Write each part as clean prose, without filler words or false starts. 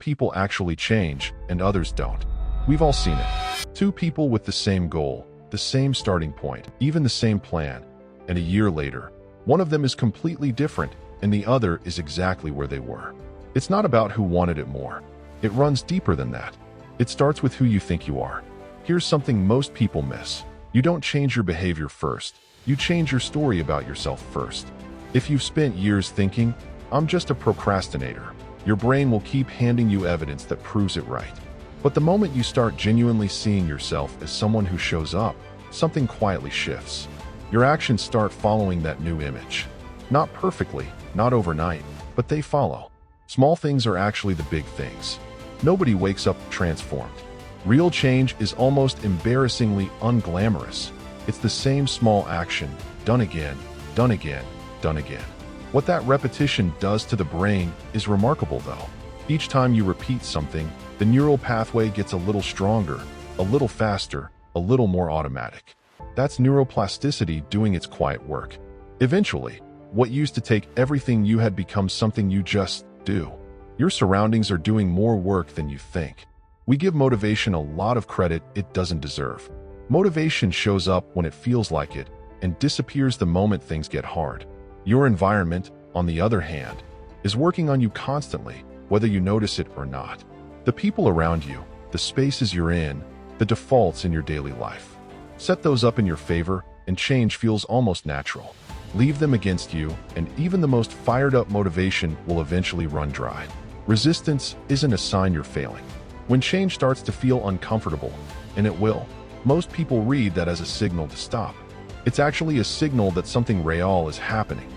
People actually change and others don't. We've all seen it. Two people with the same goal, the same starting point, even the same plan, and a year later, one of them is completely different and the other is exactly where they were. It's not about who wanted it more. It runs deeper than that. It starts with who you think you are. Here's something most people miss. You don't change your behavior first. You change your story about yourself first. If you've spent years thinking, "I'm just a procrastinator," your brain will keep handing you evidence that proves it right. But the moment you start genuinely seeing yourself as someone who shows up, something quietly shifts. Your actions start following that new image. Not perfectly, not overnight, but they follow. Small things are actually the big things. Nobody wakes up transformed. Real change is almost embarrassingly unglamorous. It's the same small action, done again, done again, done again. What that repetition does to the brain is remarkable though. Each time you repeat something, the neural pathway gets a little stronger, a little faster, a little more automatic. That's neuroplasticity doing its quiet work. Eventually, what used to take everything you had becomes something you just do. Your surroundings are doing more work than you think. We give motivation a lot of credit it doesn't deserve. Motivation shows up when it feels like it and disappears the moment things get hard. Your environment, on the other hand, is working on you constantly, whether you notice it or not. The people around you, the spaces you're in, the defaults in your daily life. Set those up in your favor and change feels almost natural. Leave them against you and even the most fired up motivation will eventually run dry. Resistance isn't a sign you're failing. When change starts to feel uncomfortable, and it will, most people read that as a signal to stop. It's actually a signal that something real is happening.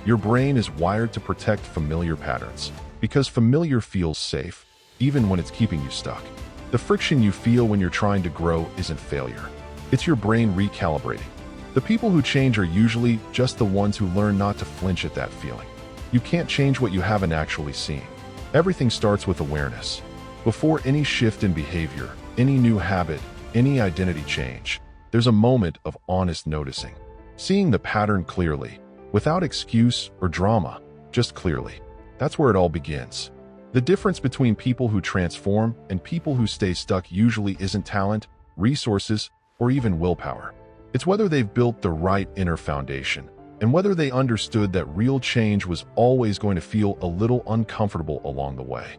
Your brain is wired to protect familiar patterns, because familiar feels safe, even when it's keeping you stuck. The friction you feel when you're trying to grow isn't failure. It's your brain recalibrating. The people who change are usually just the ones who learn not to flinch at that feeling. You can't change what you haven't actually seen. Everything starts with awareness. Before any shift in behavior, any new habit, any identity change, there's a moment of honest noticing. Seeing the pattern clearly, without excuse or drama, just clearly. That's where it all begins. The difference between people who transform and people who stay stuck usually isn't talent, resources, or even willpower. It's whether they've built the right inner foundation, and whether they understood that real change was always going to feel a little uncomfortable along the way.